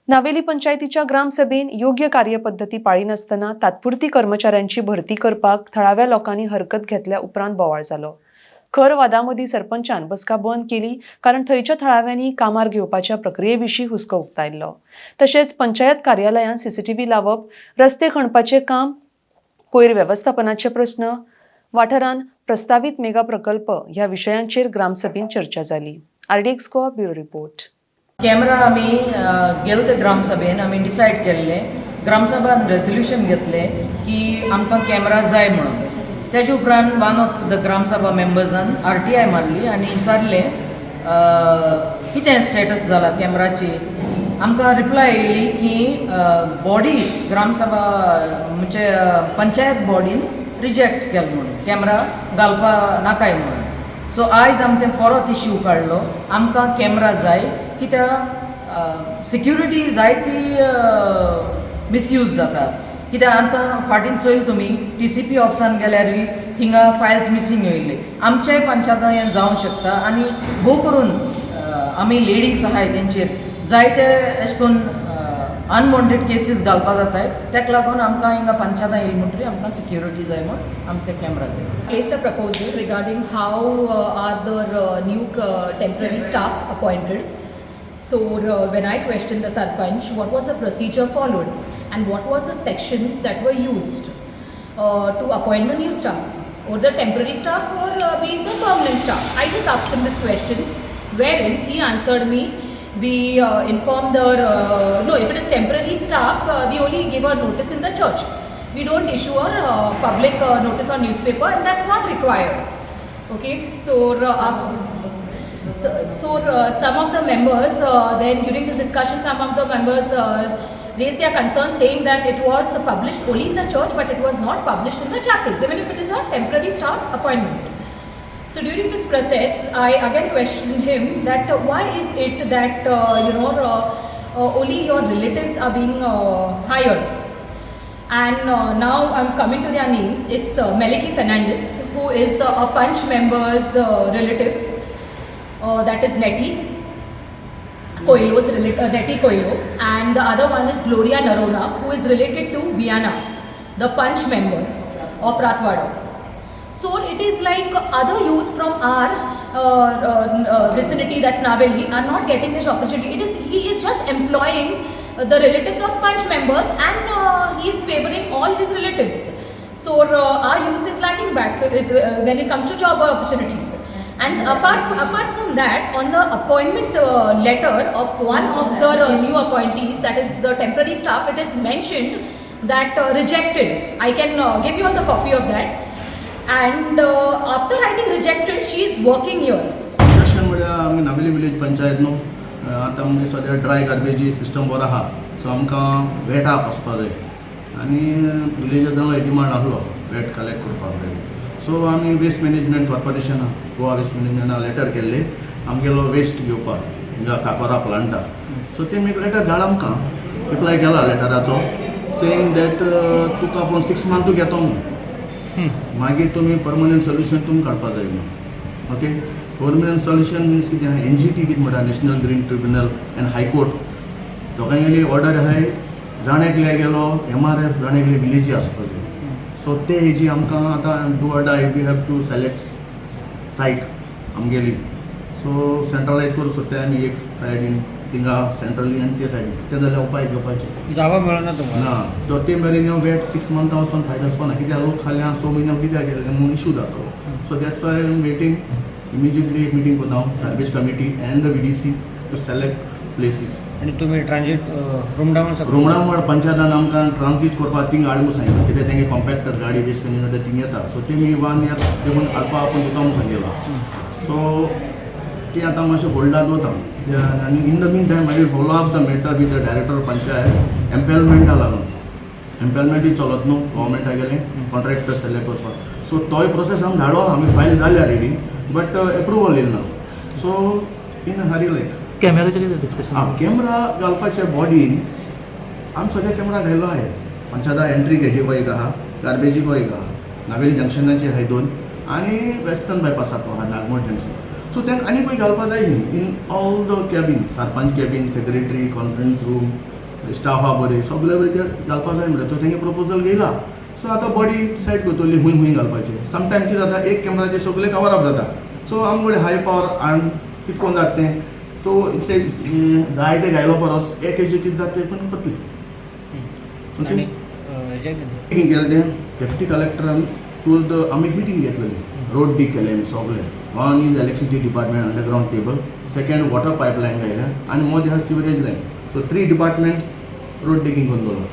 नावेली पंचायतीच्या ग्रामसभेन योग्य कार्यपद्धती पाळी नासतना तात्पुरती कर्मचाऱ्यांची भरती करपाक थळाव्या लोकांनी हरकत घेतल्या उपरांत बोवाळ जालो। खर वादामदी सरपंचान बसका बंद केली कारण थंयच्या थळाव्यांनी कामार घेवपाच्या प्रक्रियेविशीं हुस्को उक्तायल्लो। तशेंच पंचायत कार्यालयान सीसीटीव्ही लावप, रस्ते खणपाचे काम, कोयर व्यवस्थापनाचे प्रस्न, वाठारान प्रस्तावित मेगा प्रकल्प ह्या विशयांचेर ग्रामसभेन चर्चा जाली। RDX Goa bureau report. Camera आम्ही गेलो ते ग्रामसभेन आम्ही डिसायड केल्ले, ग्रामसभान रेजोल्यूशन घेतले की आमकां कॅमेरा जाय म्हणून। तेजे उपरांत वन ऑफ द ग्रामसभा मेंबर्सान RTI मारली आनी विचारले कितें स्टेटस जाला कॅमेराची। आमकां रिप्लाय येयली की बॉडी ग्रामसभा म्हणजे पंचायत बॉडीन रिजेक्ट केलो म्हणून, कॅमेरा घालपा नाकाय म्हणून। सो आयज आमचें परत इश्यू काडलो, आमकां कॅमेरा जाय कित्याक सिक्युरिटी जायती मिसयूज जाता। कित्याक आतां फाटीं चोयल तुमी TCP ऑफिसान गेल्यारूय थिंगा फायल्स मिसींग येयल्ले, आमच्याय पंचायतां हें जावंक शकता आनी भोव करून आमी लेडीज आहाय तेंचेर जायते अशें करून अनवॉन्टेड केसीस घालपा जाताय। तेका लागून आमकां हिंगा पंचायतां येयली म्हणटरी आमकां सिक्युरिटी जाय म्हूण आमकां कॅमेरा जाय। Placed a proposal regarding how are the new temporary staff appointed. So when I questioned the Sarpanch, what was the procedure followed and what was the sections that were used to appoint the new staff or the temporary staff or being the permanent staff. I just asked him this question, wherein he answered me, we inform the, no, if it is temporary staff, we only give a notice in the church. We don't issue a public notice on newspaper and that's not required. Okay, so some of the members, then during this discussion, some of the members raised their concern saying that it was published only in the church but it was not published in the chapels, even if it is a temporary staff appointment. So during this process, I again questioned him that why is it that only your relatives are being hired. And now I'm coming to their names. It's Meliki Fernandez, who is a Punch member's relative. That is Nettie Coelho's Nettie Coelho, and the other one is Gloria Narona, who is related to Viana, the Punch member of Ratwada. So it is like other youth from our vicinity, that's Naveli, are not getting this opportunity. He is just employing the relatives of Punch members and he is favoring all his relatives. So our youth is lacking back when it comes to job opportunities. And apart from that, on the appointment letter of one of the new appointees, that is the temporary staff, it is mentioned that rejected. I can give you all the copy of that. And after writing rejected, she is working here. Question मध्ये आम्ही Navelim village panchayat no आता आमगे सद्या dry गार्बेजी system बरो आहा, so आमकां weight आप वचपा जाय आनी विलेजान डिमांड आसलो वेट कलेक्ट करपाक जाय। सो आमी waste management corporation Goa waste मॅनेजमेंटाक लेटर केल्ले आमगेलो वेस्ट घेवपाक हिंगा काकोरा प्लांटा। सो ते एक लेटर धाड आमकां, रिप्लाय केला लेटराचो सेईंग दॅट तुका आपूण 6 मंथ घेतो म्हणून, मागीर तुमी परमनंट सोल्युशन तुमकां काडपा जाय म्हणून। ओके, परमनंट सोल्युशन मिन्स कितें NGT कितें म्हणटा national green tribunal and high court दोगांयली ऑर्डर आहाय, जाणेकले गेलो MRF जाणेकले विलेजी आसपा जाय। सो ते हेजी आमकां आतां do or die we have to select site आमगेली। सो सेंट्रलायज करूं सोदता आमी एक सायडीन थिंगा सेंट्रली आनी ते सायडीन ते जाल्यार उपाय घेवपाचे जागा मेळना तुम्हाला ना, तो ते मेरेन वेट 6 मंथ वचून फायदो आसपा ना, कित्याक लोक खाली 6 म्हयने कित्याक गेले म्हणून इशू जातो। So that's why I am waiting immediately एक मिटींग करता garbage committee and the VDC to select places. आणि तुम्ही ट्रान्झिट रुमडावन रुमडावन पंचायतान आमकां ट्रान्झिट करपाक थिंग हाड म्हणून सांगितलं, कित्याक तेंगे कॉम्पॅक्टर गाडी बेस्ट मॅनेजमेंट थिंग येता। सो तेमी 1 year देखून हाडपा आपूण दिता म्हणून सांगितला। सो ती आतां मातशें होल्डार दवरता आनी इन द मीन टायम मागीर follow up the matter with the director panchayat एम्पॅलमेंटा लागून एम्पॅलमेंटूय चलत न्हू गव्हर्मेंटा गेलें कॉन्ट्रॅक्टर सिलेक्ट करपाक। सो तोय प्रोसेस आमी धाडलो, आमी फायल जाल्या रेडी बट एप्रुवल येयना। सो इन हरी लायक कॅमेराचे कितें डिस्कशन कॅमेरा घालपाचे बॉडीन आमी सद्या कॅमेरा घायलो आहे पंचायता एंट्री गेटीको एक आहा, गार्बेजीको एक आहा, नावेली जंक्शनाचे आहाय 2 आनी वेस्टर्न बायपासाचो आहा नागमोड जंक्शन। सो तांकां आनी खंय घालपा जाय न्ही in all the cabin, sarpanch cabin, secretary, conference room, staff आहा बरे सगळे बरे घालपाक जाय म्हणटा तो तेंगे प्रपोजल घेयला. सो आतां बॉडी डिसायड करतली हूंय घालपाचें. समटायम कितें जाता एक कॅमेराचेर सगळें कवर अप जाता. सो आमचे हाय पावर आनी कितकोन जाता तें. सो जाय ते घायलो परस एक हेजेर कितें जाता तें पण पतलें. आणि ओके मिटींग केलें तें डेप्युटी कलेक्टरान टूर आमी मिटींग घेतलेली. रोड डी केलें सगळें. One is electricity department underground cable, second water pipeline घायल्या आनी मोद आहा sewerage line. So 3 departments road digging करून दवरला.